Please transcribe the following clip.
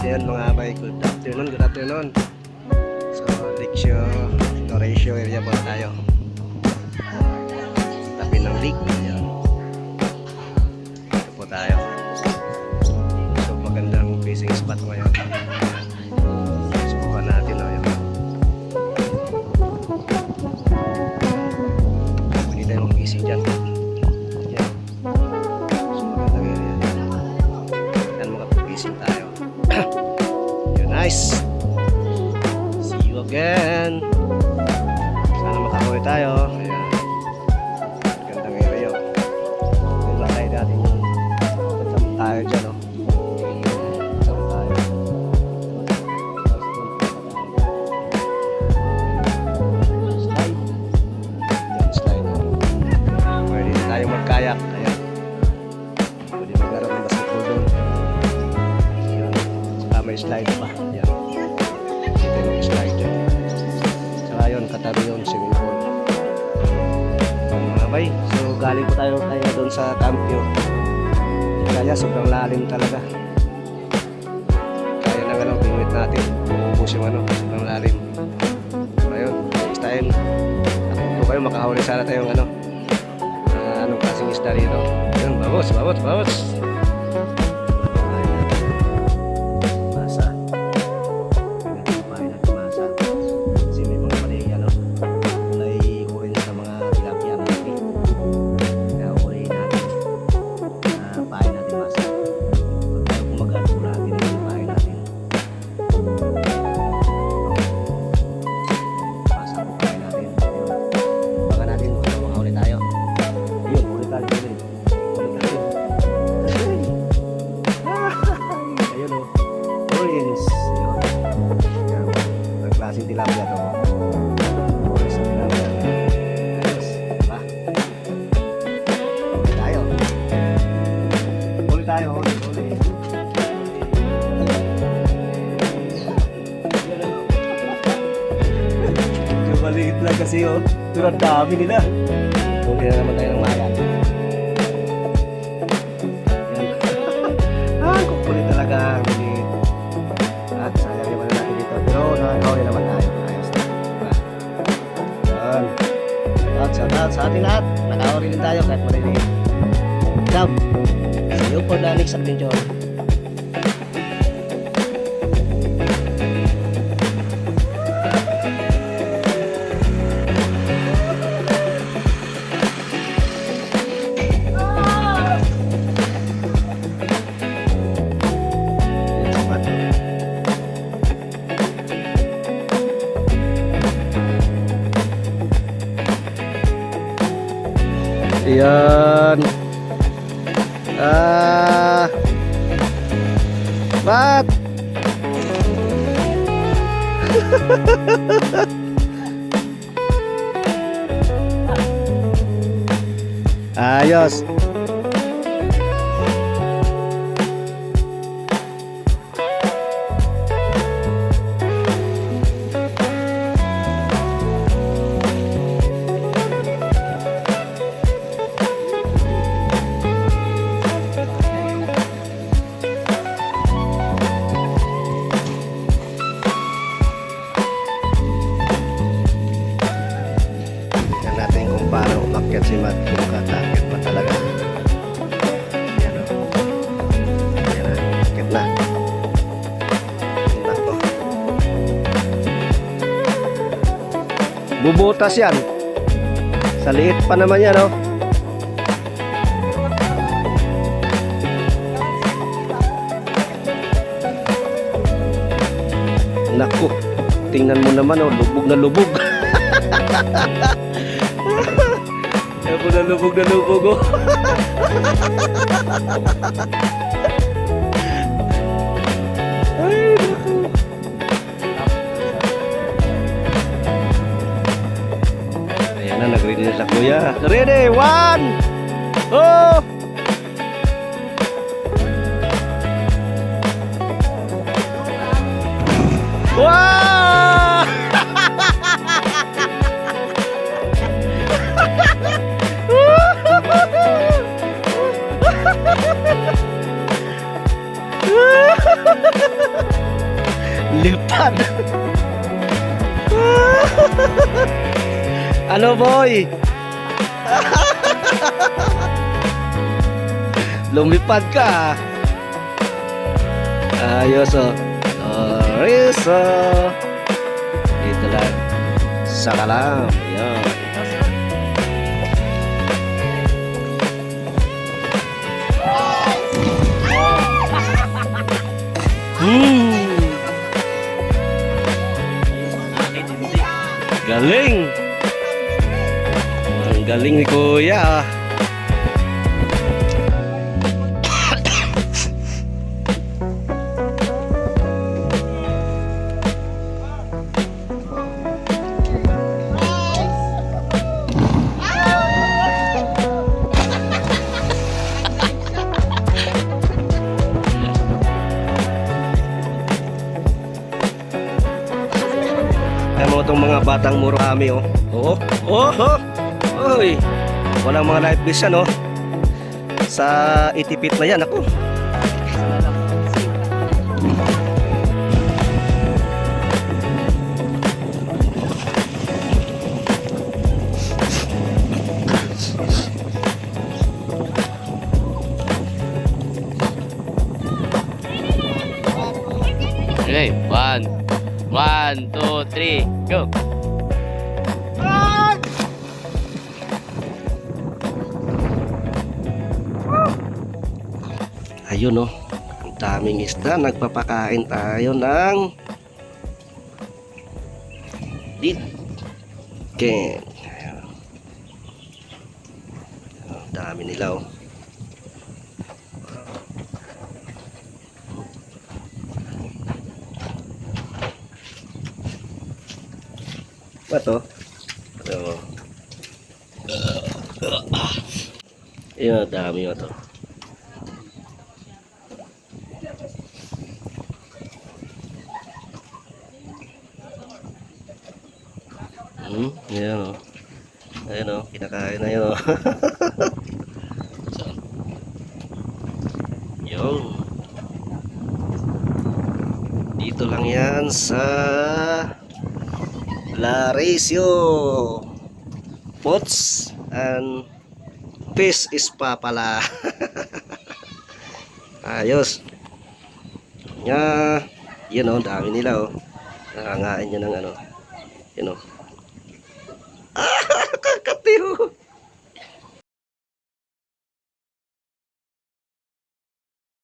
Ayan mga bay, good afternoon, good afternoon. So, Lixio, Horatio area po tayo. Tabi ng lake. Ayan. Ito po tayo. So, magandang fishing spot ngayon. Subukan natin. Ayan. Pwede tayo mag-fishing dyan. Ayan. So, magandang area dyan. Ayan, mag-fishing tayo. Nice. See you again. Sana makahuli tayo. Ayan. Gandang area. Ayan lang tayo dati. Kasama tayo dyan. Kasama tayo. Slide. Ayan, slide. Pwede tayo magkayak. Ayan. Pwede maglaro ng basketball doon. Ayan. Saka may slide pa. Ayan. Ito yung slide dyan. Saka yun, katabi yun, swimming pool. Mga bay, so galing po tayo kaya doon sa Campio. Kaya sobrang lalim talaga. Kaya na gano'n, pinwit natin. Ubus yung ano, sobrang lalim. So ayun, next time. Kung kayo makahuli sana tayong ano, anong klaseng isda rito. Ayun, babos. Klaseng tilapia to. Oris ang tilapia. Ayos. Diba? Huli tayo. Huli. Yung maliit lang kasi oh. Pero ang dami nila. Huli na naman tayo ng mayan. Kukulit talaga ang maliit. At sayang naman natin dito. Pero nakakawin naman tayo. Ayos na. Yan. Shout out sa ating lahat. Nakawin din tayo kahit maliliit. Ciao. See you for the next adventure. Ayan. Bat. Ayos. Paano umakyat si Matt kung katakit pa talaga. Ayan o. Ayan na, umakyat na. Nako. Bubutas yan. Sa liit pa naman yan o. Nako. Tingnan mo naman o, lubog na lubog. Ako na lubog oh. Ay, naku. Ayan na, nag-ready na sa kuya. Ready, 1, 2. Wow! Ha ha ha ha! Lumipad. Ano boy? Lumipad ka. Ayos oh. Riso. Dito lang. Saka lang. Yan. Galing. Ang galing ni Kuya. Mo itong mga batang Murakami oh. Oh, oh, oh. Oy. Walang mga life vision oh. Sa itipit na yan ako. Okay, 1, 2, 3, go! Ayun oh. Ang daming isda. Nagpapakain tayo ng Ken. Ang dami nila oh. Ba to? Ano? Ayun, dami mo to. Ayan o. Ayan o, kinakain na yun o. Yun. Dito lang yan sa Larisio Pots and Fish Spa pala. Ayos. Yun o, dami nila o. Nakangain nyo ng ano. Yun o.